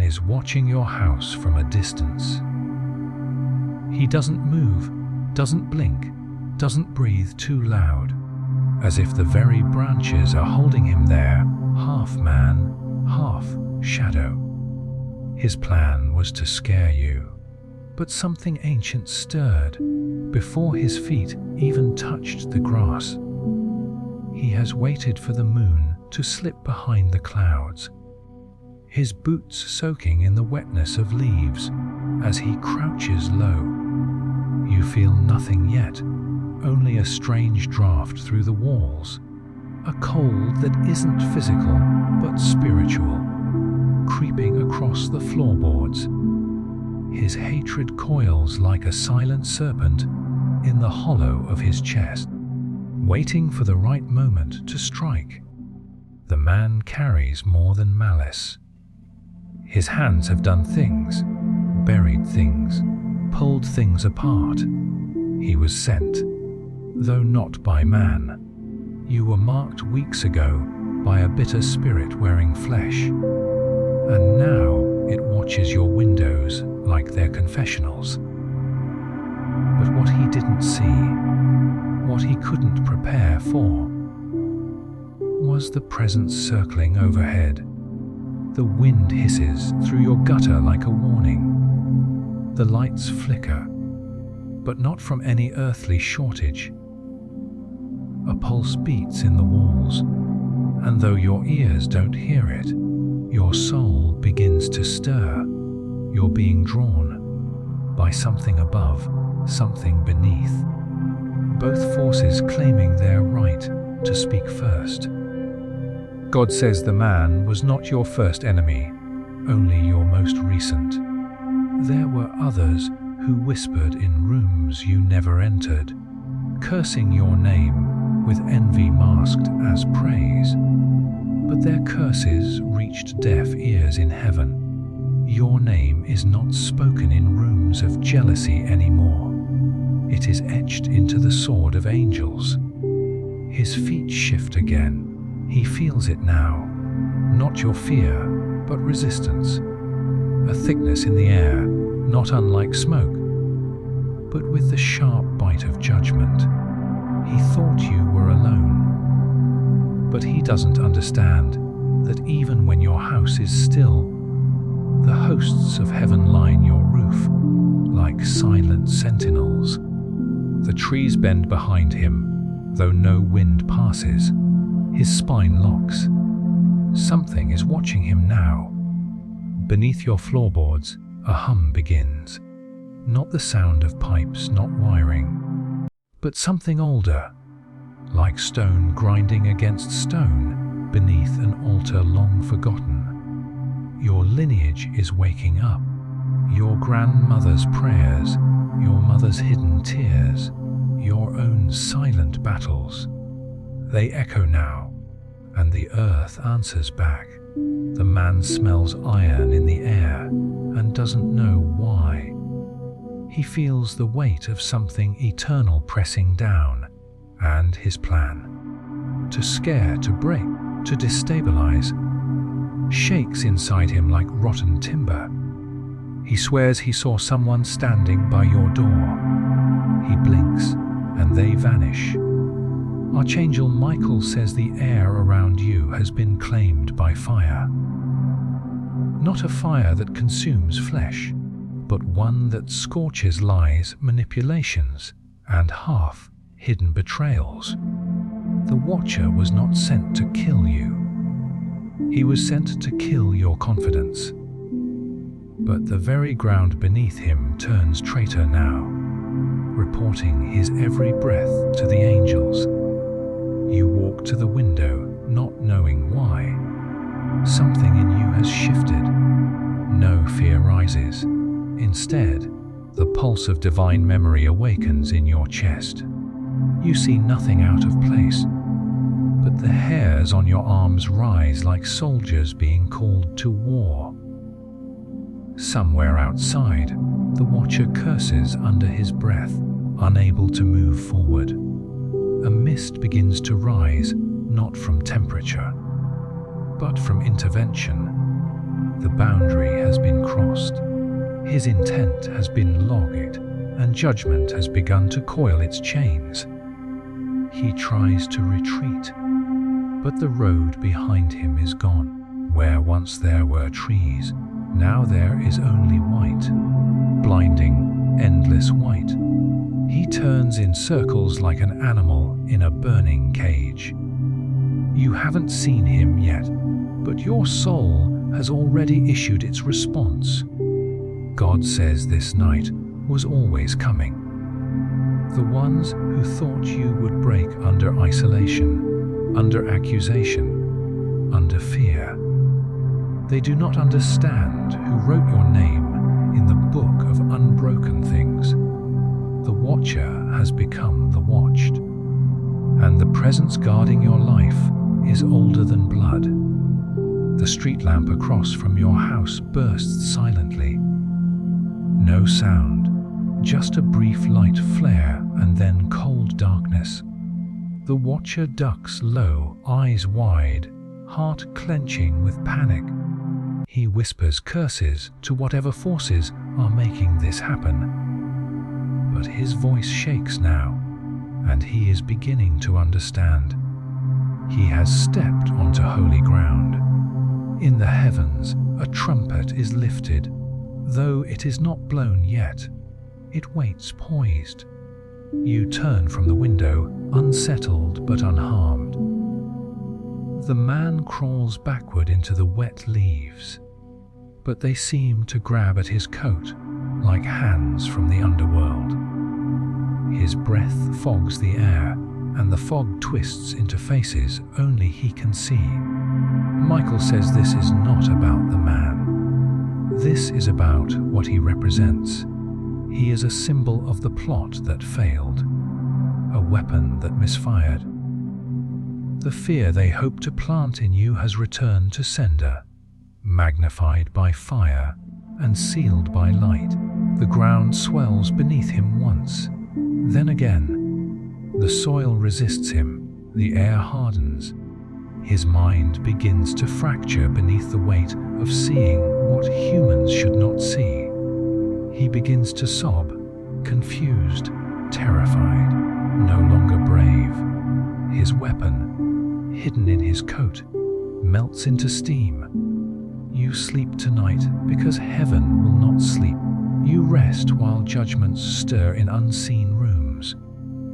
man is watching your house from a distance. He doesn't move, doesn't blink, doesn't breathe too loud, as if the very branches are holding him there, half man, half shadow. His plan was to scare you, but something ancient stirred before his feet even touched the grass. He has waited for the moon to slip behind the clouds, his boots soaking in the wetness of leaves as he crouches low. You feel nothing yet, only a strange draft through the walls, a cold that isn't physical but spiritual, creeping across the floorboards. His hatred coils like a silent serpent in the hollow of his chest, waiting for the right moment to strike. The man carries more than malice. His hands have done things, buried things, pulled things apart. He was sent, though not by man. You were marked weeks ago by a bitter spirit wearing flesh, and now it watches your windows like their confessionals. But what he didn't see, what he couldn't prepare for, was the presence circling overhead. The wind hisses through your gutter like a warning. The lights flicker, but not from any earthly shortage. A pulse beats in the walls, and though your ears don't hear it, your soul begins to stir. You're being drawn by something above, something beneath. Both forces claiming their right to speak first. God says the man was not your first enemy, only your most recent. There were others who whispered in rooms you never entered, cursing your name with envy masked as praise. But their curses reached deaf ears in heaven. Your name is not spoken in rooms of jealousy anymore. It is etched into the sword of angels. His feet shift again. He feels it now. Not your fear, but resistance. A thickness in the air, not unlike smoke, but with the sharp bite of judgment. He thought you were alone. But he doesn't understand that even when your house is still, the hosts of heaven line your roof like silent sentinels. The trees bend behind him, though no wind passes. His spine locks. Something is watching him now. Beneath your floorboards, a hum begins. Not the sound of pipes, not wiring, but something older, like stone grinding against stone beneath an altar long forgotten. Your lineage is waking up. Your grandmother's prayers, your mother's hidden tears, your own silent battles. They echo now, and the earth answers back. The man smells iron in the air and doesn't know why. He feels the weight of something eternal pressing down, and his plan, to scare, to break, to destabilize, shakes inside him like rotten timber. He swears he saw someone standing by your door. He blinks, and they vanish. Archangel Michael says the air around you has been claimed by fire. Not a fire that consumes flesh, but one that scorches lies, manipulations, and half-hidden betrayals. The Watcher was not sent to kill you. He was sent to kill your confidence. But the very ground beneath him turns traitor now, reporting his every breath to the angels. You walk to the window, not knowing why. Something in you has shifted. No fear rises. Instead, the pulse of divine memory awakens in your chest. You see nothing out of place, but the hairs on your arms rise like soldiers being called to war. Somewhere outside, the Watcher curses under his breath, unable to move forward. A mist begins to rise, not from temperature, but from intervention. The boundary has been crossed. His intent has been logged, and judgment has begun to coil its chains. He tries to retreat, but the road behind him is gone. Where once there were trees, now there is only white. Blinding, endless white. He turns in circles like an animal in a burning cage. You haven't seen him yet, but your soul has already issued its response. God says this night was always coming. The ones who thought you would break under isolation, under accusation, under fear. They do not understand who wrote your name in the book of unbroken things. The watcher has become the watched, and the presence guarding your life is older than blood. The street lamp across from your house bursts silently. No sound, just a brief light flare and then cold darkness. The watcher ducks low, eyes wide, heart clenching with panic. He whispers curses to whatever forces are making this happen. But his voice shakes now, and he is beginning to understand. He has stepped onto holy ground. In the heavens, a trumpet is lifted. Though it is not blown yet, it waits poised. You turn from the window, unsettled but unharmed. The man crawls backward into the wet leaves, but they seem to grab at his coat like hands from the underworld. His breath fogs the air, and the fog twists into faces only he can see. Michael says this is not about the man. This is about what he represents. He is a symbol of the plot that failed, a weapon that misfired. The fear they hope to plant in you has returned to sender, magnified by fire and sealed by light. The ground swells beneath him once, then again. The soil resists him, the air hardens. His mind begins to fracture beneath the weight of seeing what humans should not see. He begins to sob, confused, terrified, no longer brave. His weapon, hidden in his coat, melts into steam. You sleep tonight because heaven will not sleep. You rest while judgments stir in unseen rooms.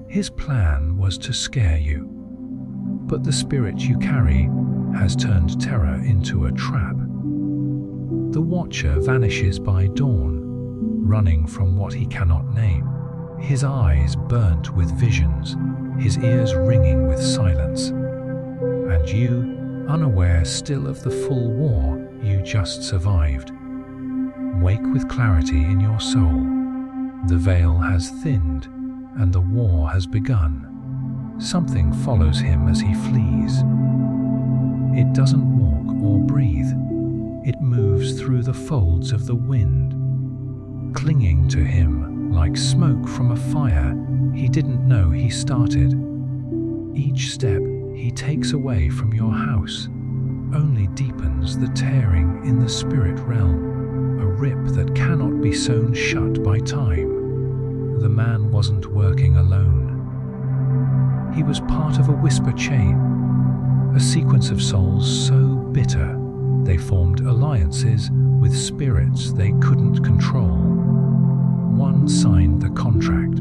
His plan was to scare you, but the spirit you carry has turned terror into a trap. The watcher vanishes by dawn, running from what he cannot name, his eyes burnt with visions, his ears ringing with silence. And you, unaware still of the full war you just survived, wake with clarity in your soul. The veil has thinned, and the war has begun. Something follows him as he flees. It doesn't walk or breathe. It moves through the folds of the wind, clinging to him like smoke from a fire he didn't know he started. Each step he takes away from your house only deepens the tearing in the spirit realm, a rip that cannot be sewn shut by time. The man wasn't working alone. He was part of a whisper chain, a sequence of souls so bitter they formed alliances with spirits they couldn't control. One signed the contract,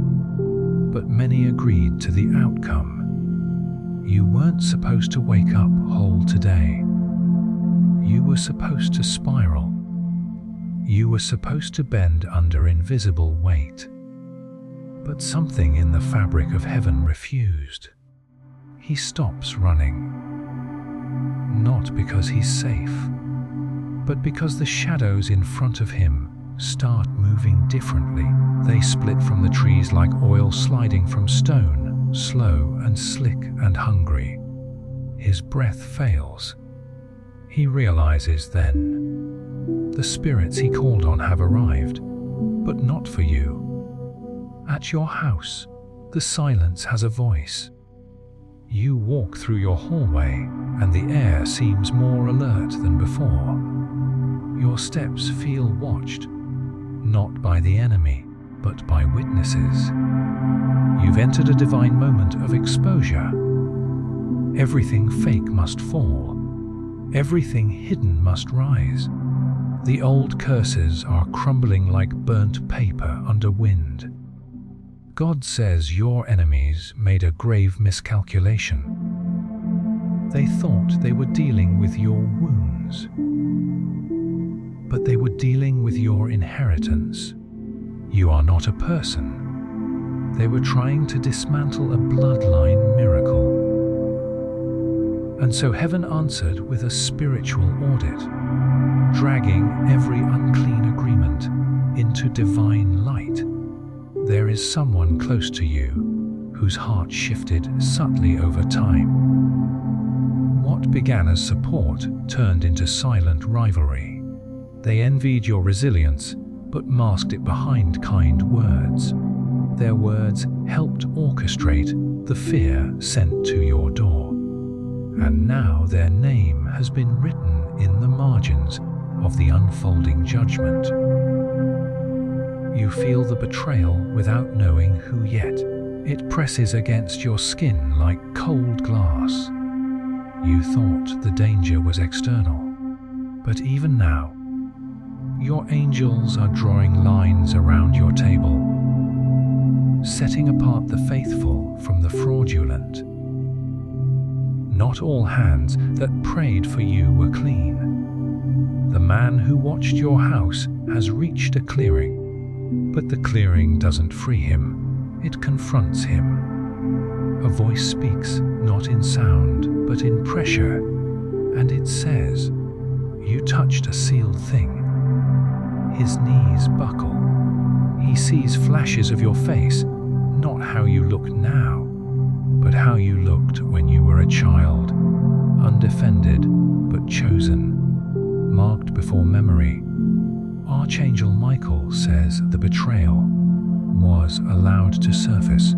but many agreed to the outcome. You weren't supposed to wake up whole today. You were supposed to spiral. You were supposed to bend under invisible weight. But something in the fabric of heaven refused. He stops running. Not because he's safe, but because the shadows in front of him start moving differently. They split from the trees like oil sliding from stone, slow and slick and hungry. His breath fails. He realizes then, the spirits he called on have arrived, but not for you. At your house, the silence has a voice. You walk through your hallway, and the air seems more alert than before. Your steps feel watched, not by the enemy, but by witnesses. You've entered a divine moment of exposure. Everything fake must fall. Everything hidden must rise. The old curses are crumbling like burnt paper under wind. God says your enemies made a grave miscalculation. They thought they were dealing with your wounds, but they were dealing with your inheritance. You are not a person. They were trying to dismantle a bloodline miracle. And so heaven answered with a spiritual audit, dragging every unclean agreement into divine light. There is someone close to you whose heart shifted subtly over time. What began as support turned into silent rivalry. They envied your resilience, but masked it behind kind words. Their words helped orchestrate the fear sent to your door. And now their name has been written in the margins of the unfolding judgment. You feel the betrayal without knowing who yet. It presses against your skin like cold glass. You thought the danger was external, but even now, your angels are drawing lines around your table, setting apart the faithful from the fraudulent. Not all hands that prayed for you were clean. The man who watched your house has reached a clearing, but the clearing doesn't free him, it confronts him. A voice speaks not in sound, but in pressure, and it says, "You touched a sealed thing." His knees buckle. He sees flashes of your face, not how you look now, but how you looked when you were a child, undefended but chosen, marked before memory. Archangel Michael says the betrayal was allowed to surface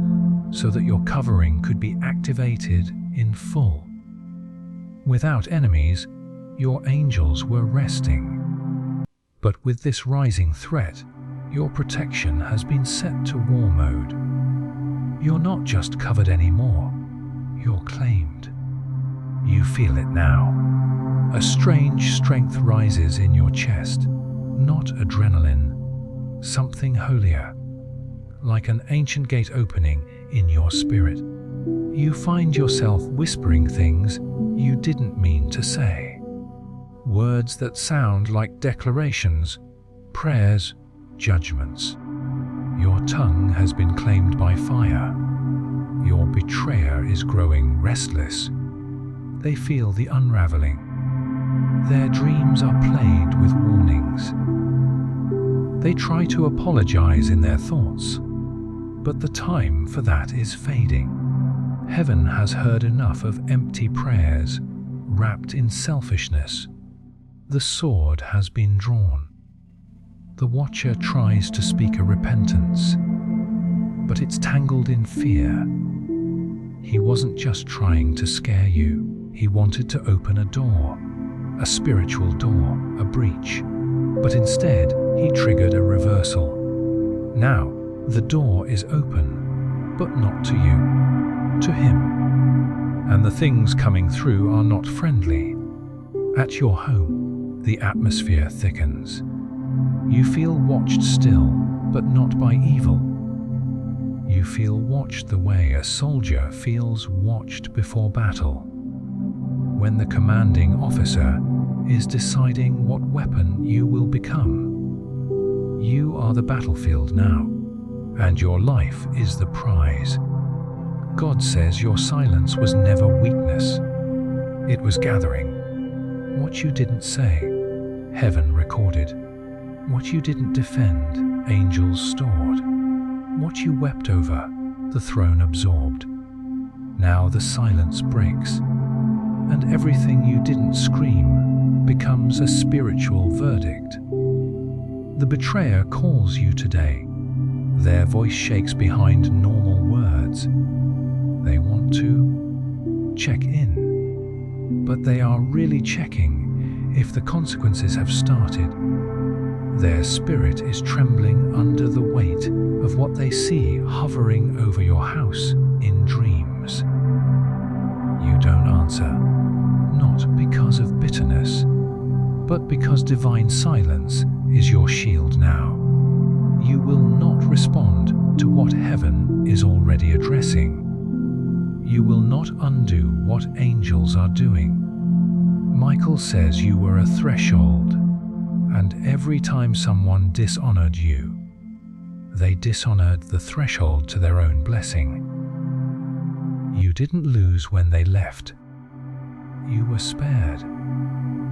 so that your covering could be activated in full. Without enemies, your angels were resting. But with this rising threat, your protection has been set to war mode. You're not just covered anymore, you're claimed. You feel it now. A strange strength rises in your chest, not adrenaline, something holier, like an ancient gate opening in your spirit. You find yourself whispering things you didn't mean to say. Words that sound like declarations, prayers, judgments. Your tongue has been claimed by fire. Your betrayer is growing restless. They feel the unraveling. Their dreams are plagued with warnings. They try to apologize in their thoughts, but the time for that is fading. Heaven has heard enough of empty prayers wrapped in selfishness. The sword has been drawn. The watcher tries to speak a repentance, but it's tangled in fear. He wasn't just trying to scare you. He wanted to open a door, a spiritual door, a breach. But instead, he triggered a reversal. Now, the door is open, but not to you, to him. And the things coming through are not friendly. At your home, the atmosphere thickens. You feel watched still, but not by evil. You feel watched the way a soldier feels watched before battle. When the commanding officer is deciding what weapon you will become. You are the battlefield now, and your life is the prize. God says your silence was never weakness. It was gathering. What you didn't say, heaven recorded. What you didn't defend, angels stored. What you wept over, the throne absorbed. Now the silence breaks, and everything you didn't scream becomes a spiritual verdict. The betrayer calls you today. Their voice shakes behind normal words. They want to check in, but they are really checking if the consequences have started. Their spirit is trembling under the weight of what they see hovering over your house in dreams. You don't answer, not because of bitterness, but because divine silence is your shield now. You will not respond to what heaven is already addressing. You will not undo what angels are doing. Michael says you were a threshold, and every time someone dishonored you, they dishonored the threshold to their own blessing. You didn't lose when they left. You were spared.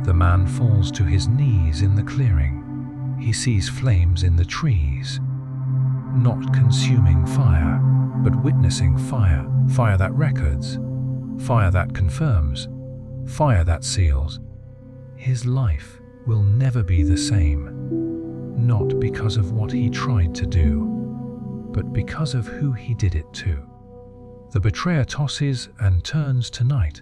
The man falls to his knees in the clearing. He sees flames in the trees, not consuming fire, but witnessing fire. Fire that records, fire that confirms, fire that seals. His life will never be the same, not because of what he tried to do, but because of who he did it to. The betrayer tosses and turns tonight.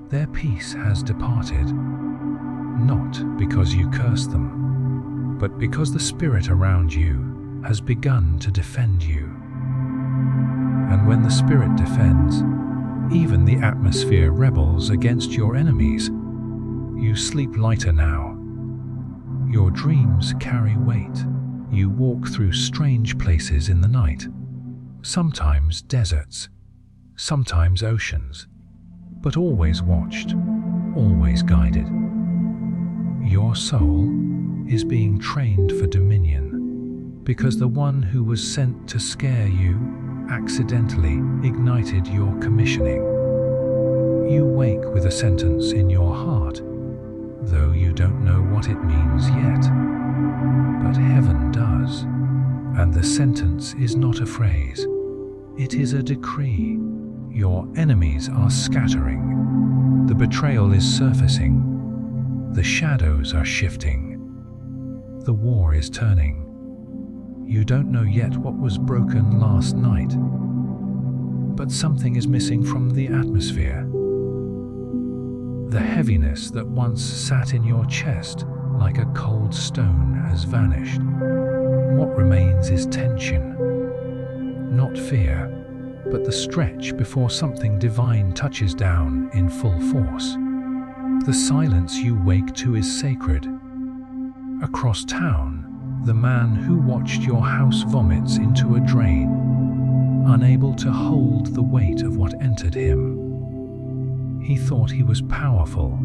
Their peace has departed, not because you cursed them, but because the spirit around you has begun to defend you. And when the Spirit defends, even the atmosphere rebels against your enemies. You sleep lighter now. Your dreams carry weight. You walk through strange places in the night, sometimes deserts, sometimes oceans, but always watched, always guided. Your soul is being trained for dominion, because the one who was sent to scare you accidentally ignited your commissioning. You wake with a sentence in your heart, though you don't know what it means yet. But heaven does, and the sentence is not a phrase, it is a decree. Your enemies are scattering. The betrayal is surfacing. The shadows are shifting. The war is turning. You don't know yet what was broken last night, but something is missing from the atmosphere. The heaviness that once sat in your chest like a cold stone has vanished. What remains is tension, not fear, but the stretch before something divine touches down in full force. The silence you wake to is sacred. Across town, the man who watched your house vomits into a drain, unable to hold the weight of what entered him. He thought he was powerful.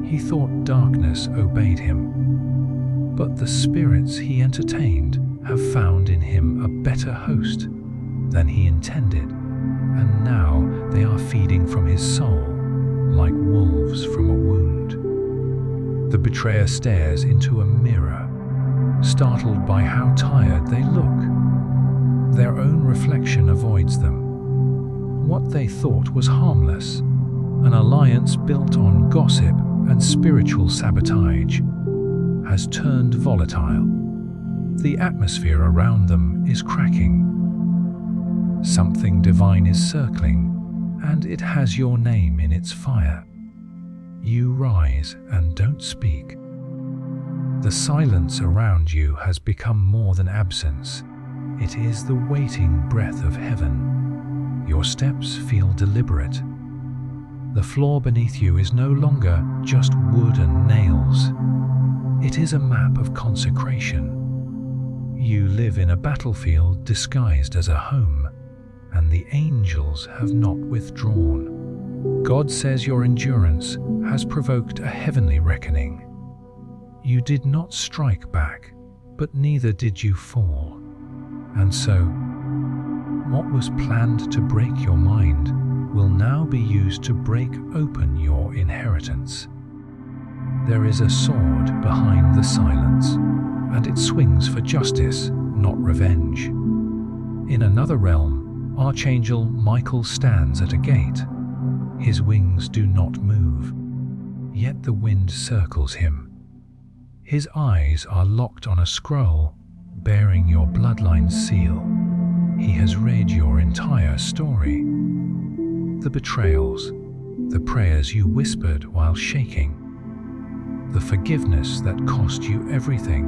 He thought darkness obeyed him. But the spirits he entertained have found in him a better host than he intended, and now they are feeding from his soul like wolves from a wound. The betrayer stares into a mirror, startled by how tired they look. Their own reflection avoids them. What they thought was harmless, an alliance built on gossip and spiritual sabotage, has turned volatile. The atmosphere around them is cracking. Something divine is circling, and it has your name in its fire. You rise and don't speak. The silence around you has become more than absence. It is the waiting breath of heaven. Your steps feel deliberate. The floor beneath you is no longer just wood and nails. It is a map of consecration. You live in a battlefield disguised as a home, and the angels have not withdrawn. God says your endurance has provoked a heavenly reckoning. You did not strike back, but neither did you fall. And so, what was planned to break your mind will now be used to break open your inheritance. There is a sword behind the silence, and it swings for justice, not revenge. In another realm, Archangel Michael stands at a gate. His wings do not move, yet the wind circles him. His eyes are locked on a scroll bearing your bloodline's seal. He has read your entire story. The betrayals, the prayers you whispered while shaking, the forgiveness that cost you everything.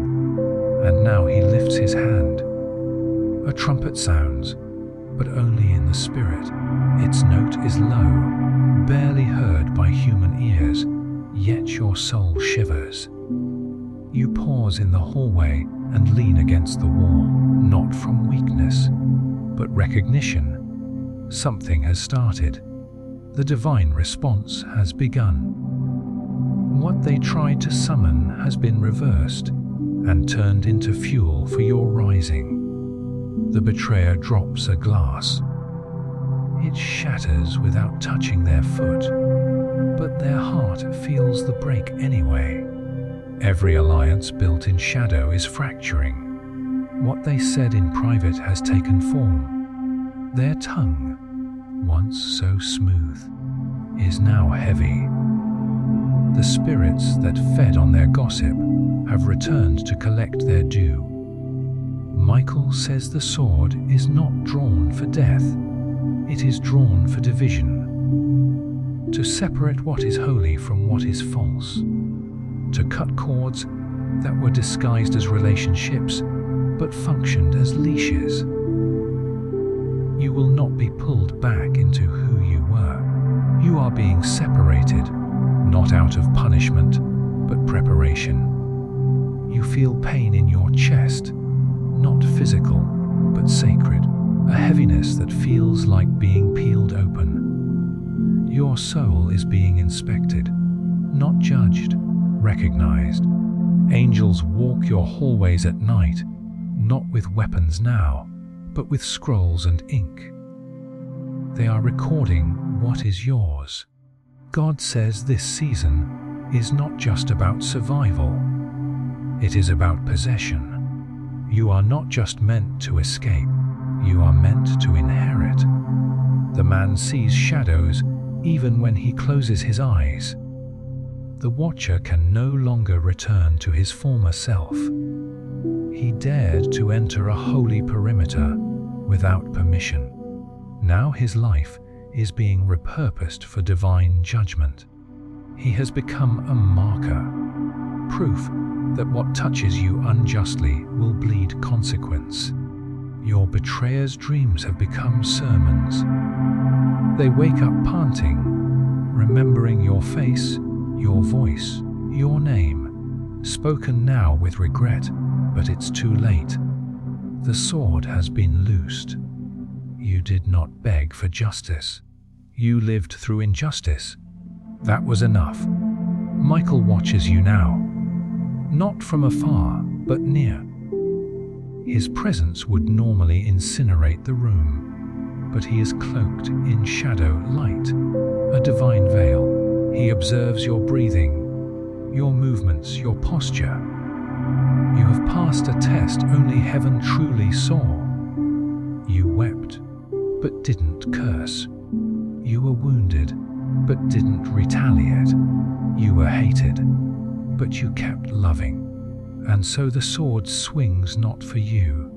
And now he lifts his hand. A trumpet sounds, but only in the spirit. Its note is low, barely heard by human ears, yet your soul shivers. You pause in the hallway and lean against the wall, not from weakness, but recognition. Something has started. The divine response has begun. What they tried to summon has been reversed and turned into fuel for your rising. The betrayer drops a glass. It shatters without touching their foot, but their heart feels the break anyway. Every alliance built in shadow is fracturing. What they said in private has taken form. Their tongue, once so smooth, is now heavy. The spirits that fed on their gossip have returned to collect their due. Michael says the sword is not drawn for death, it is drawn for division. To separate what is holy from what is false. To cut cords that were disguised as relationships but functioned as leashes. You will not be pulled back into who you were. You are being separated, not out of punishment, but preparation. You feel pain in your chest, not physical, but sacred, a heaviness that feels like being peeled open. Your soul is being inspected, not judged, recognized. Angels walk your hallways at night, not with weapons now, but with scrolls and ink. They are recording what is yours. God says this season is not just about survival. It is about possession. You are not just meant to escape, you are meant to inherit. The man sees shadows even when he closes his eyes. The watcher can no longer return to his former self. He dared to enter a holy perimeter without permission. Now his life is being repurposed for divine judgment. He has become a marker, proof that what touches you unjustly will bleed consequence. Your betrayer's dreams have become sermons. They wake up panting, remembering your face, your voice, your name, spoken now with regret, but it's too late. The sword has been loosed. You did not beg for justice. You lived through injustice. That was enough. Michael watches you now, not from afar, but near. His presence would normally incinerate the room, but he is cloaked in shadow light, a divine veil. He observes your breathing, your movements, your posture. You have passed a test only heaven truly saw. You wept, but didn't curse. You were wounded, but didn't retaliate. You were hated, but you kept loving. And so the sword swings not for you,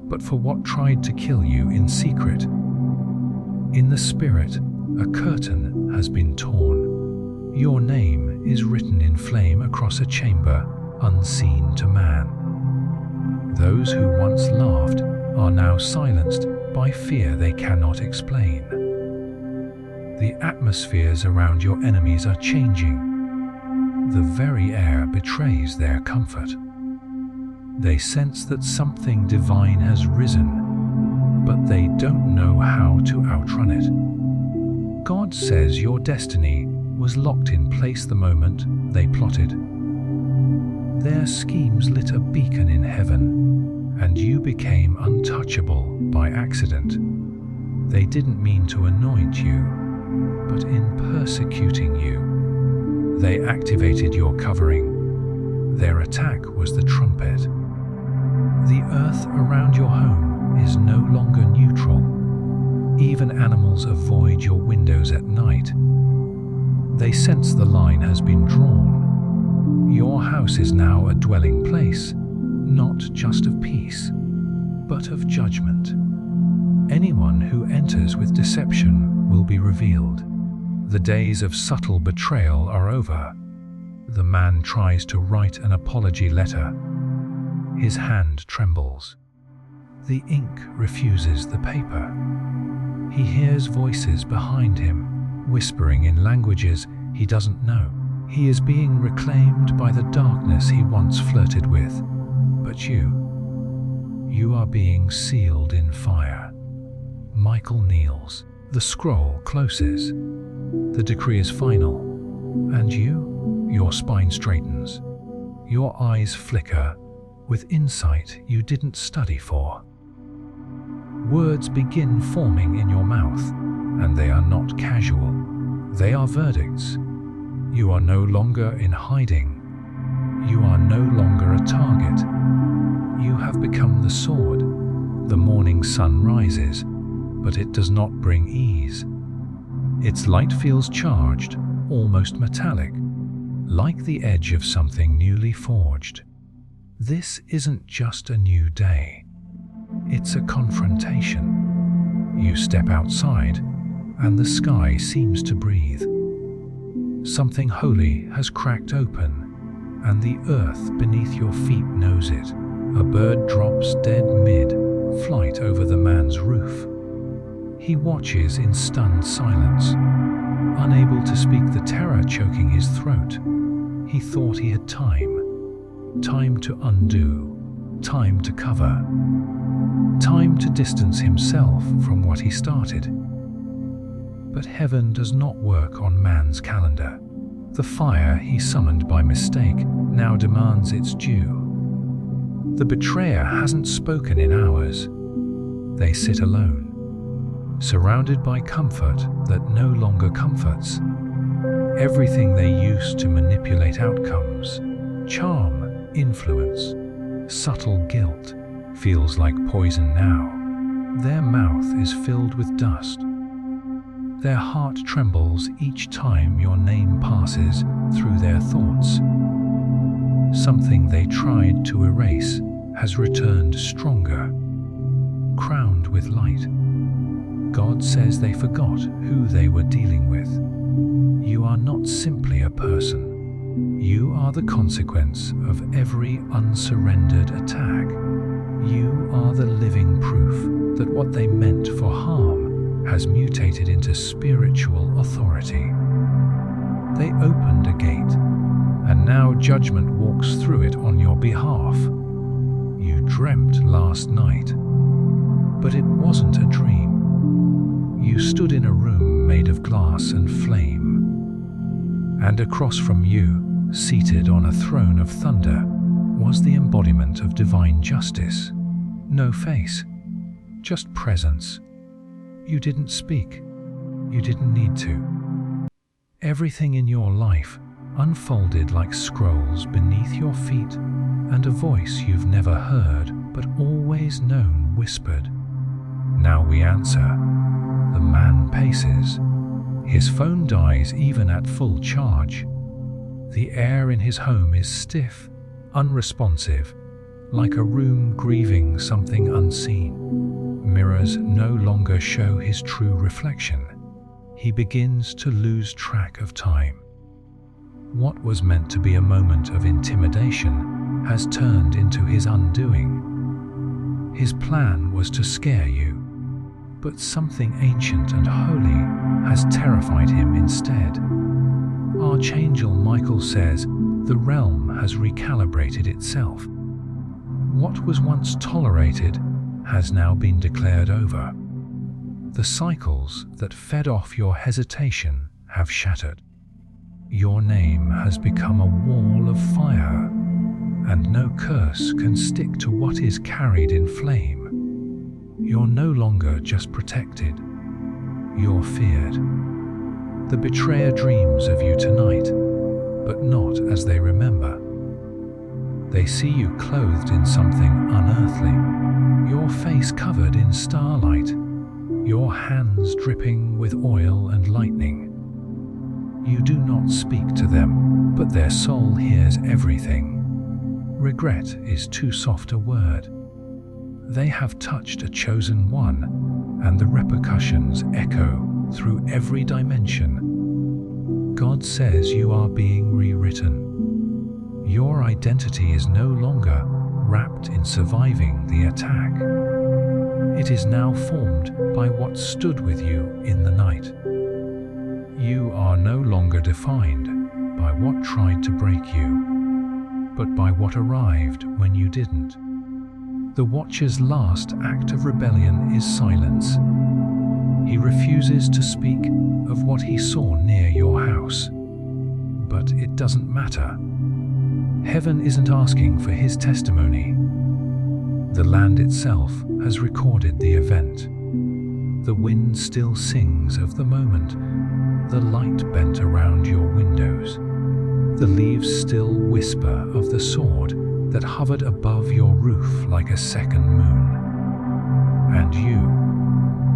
but for what tried to kill you in secret. In the spirit, a curtain has been torn. Your name is written in flame across a chamber unseen to man. Those who once laughed are now silenced by fear they cannot explain. The atmospheres around your enemies are changing. The very air betrays their comfort. They sense that something divine has risen, but they don't know how to outrun it. God says your destiny was locked in place the moment they plotted. Their schemes lit a beacon in heaven, and you became untouchable by accident. They didn't mean to anoint you, but in persecuting you, they activated your covering. Their attack was the trumpet. The earth around your home is no longer neutral. Even animals avoid your windows at night. They sense the line has been drawn. Your house is now a dwelling place, not just of peace, but of judgment. Anyone who enters with deception will be revealed. The days of subtle betrayal are over. The man tries to write an apology letter. His hand trembles. The ink refuses the paper. He hears voices behind him, whispering in languages he doesn't know. He is being reclaimed by the darkness he once flirted with. But you are being sealed in fire. Michael kneels. The scroll closes. The decree is final. And your spine straightens. Your eyes flicker with insight you didn't study for. Words begin forming in your mouth, and they are not casual. They are verdicts. You are no longer in hiding. You are no longer a target. You have become the sword. The morning sun rises, but it does not bring ease. Its light feels charged, almost metallic, like the edge of something newly forged. This isn't just a new day. It's a confrontation. You step outside, and the sky seems to breathe. Something holy has cracked open, and the earth beneath your feet knows it. A bird drops dead mid-flight over the man's roof. He watches in stunned silence, unable to speak, the terror choking his throat. He thought he had time to undo, time to cover, time to distance himself from what he started. But heaven does not work on man's calendar. The fire he summoned by mistake now demands its due. The betrayer hasn't spoken in hours. They sit alone, surrounded by comfort that no longer comforts. Everything they used to manipulate outcomes, charm, influence, subtle guilt, feels like poison now. Their mouth is filled with dust. Their heart trembles each time your name passes through their thoughts. Something they tried to erase has returned stronger, crowned with light. God says they forgot who they were dealing with. You are not simply a person. You are the consequence of every unsurrendered attack. You are the living proof that what they meant for harm has mutated into spiritual authority. They opened a gate, and now judgment walks through it on your behalf. You dreamt last night, but it wasn't a dream. You stood in a room made of glass and flame, and across from you, seated on a throne of thunder, was the embodiment of divine justice. No face, just presence. You didn't speak. You didn't need to. Everything in your life unfolded like scrolls beneath your feet, and a voice you've never heard but always known whispered. Now we answer. The man paces. His phone dies even at full charge. The air in his home is stiff, unresponsive, like a room grieving something unseen. Mirrors no longer show his true reflection. He begins to lose track of time. What was meant to be a moment of intimidation has turned into his undoing. His plan was to scare you, but something ancient and holy has terrified him instead. Archangel Michael says the realm has recalibrated itself. What was once tolerated has now been declared over. The cycles that fed off your hesitation have shattered. Your name has become a wall of fire, and no curse can stick to what is carried in flame. You're no longer just protected, you're feared. The betrayer dreams of you tonight, but not as they remember. They see you clothed in something unearthly, your face covered in starlight, your hands dripping with oil and lightning. You do not speak to them, but their soul hears everything. Regret is too soft a word. They have touched a chosen one, and the repercussions echo through every dimension. God says you are being rewritten. Your identity is no longer wrapped in surviving the attack. It is now formed by what stood with you in the night. You are no longer defined by what tried to break you, but by what arrived when you didn't. The Watcher's last act of rebellion is silence. He refuses to speak of what he saw near your house. But it doesn't matter. Heaven isn't asking for his testimony. The land itself has recorded the event. The wind still sings of the moment. The light bent around your windows. The leaves still whisper of the sword that hovered above your roof like a second moon. And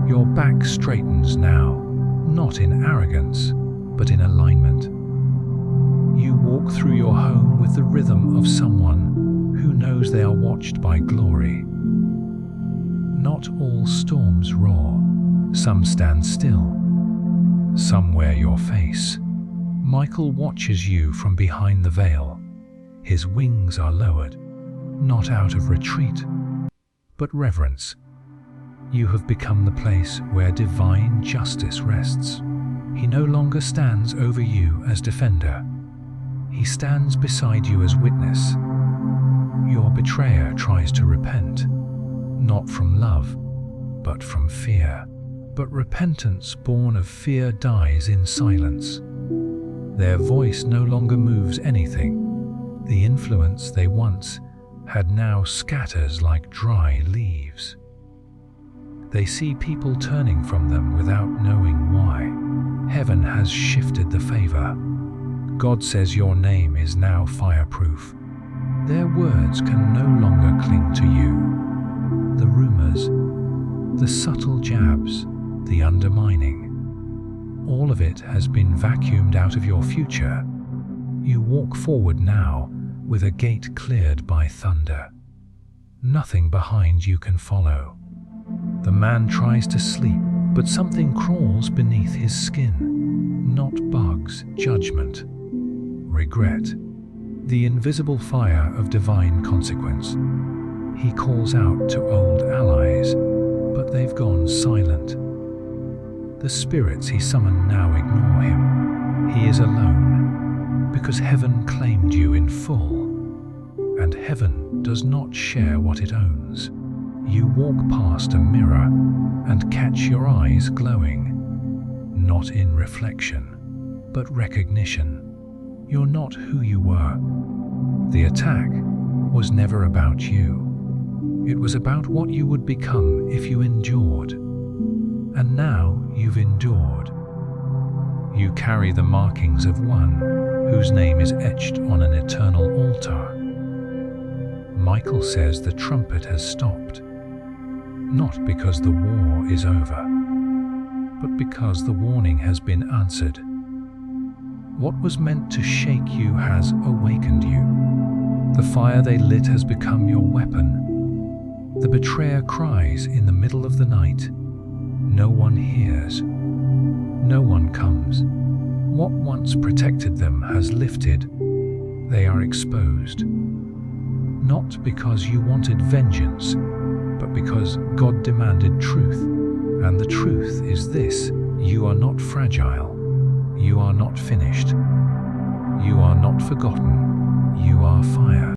your back straightens now, not in arrogance, but in alignment. You walk through your home with the rhythm of someone who knows they are watched by glory. Not all storms roar. Some stand still. Some wear your face. Michael watches you from behind the veil. His wings are lowered, not out of retreat, but reverence. You have become the place where divine justice rests. He no longer stands over you as defender. He stands beside you as witness. Your betrayer tries to repent, not from love, but from fear. But repentance born of fear dies in silence. Their voice no longer moves anything. The influence they once had now scatters like dry leaves. They see people turning from them without knowing why. Heaven has shifted the favor. God says your name is now fireproof. Their words can no longer cling to you. The rumors, the subtle jabs, the undermining, all of it has been vacuumed out of your future. You walk forward now with a gate cleared by thunder. Nothing behind you can follow. The man tries to sleep, but something crawls beneath his skin. Not bugs, judgment, regret. The invisible fire of divine consequence. He calls out to old allies, but they've gone silent. The spirits he summoned now ignore him. He is alone, because heaven claimed you in full, and heaven does not share what it owns. You walk past a mirror and catch your eyes glowing, not in reflection, but recognition. You're not who you were. The attack was never about you. It was about what you would become if you endured. And now you've endured. You carry the markings of one whose name is etched on an eternal altar. Michael says the trumpet has stopped, not because the war is over, but because the warning has been answered. What was meant to shake you has awakened you. The fire they lit has become your weapon. The betrayer cries in the middle of the night. No one hears. No one comes. What once protected them has lifted. They are exposed. Not because you wanted vengeance, but because God demanded truth. And the truth is this: you are not fragile. You are not finished. You are not forgotten. You are fire.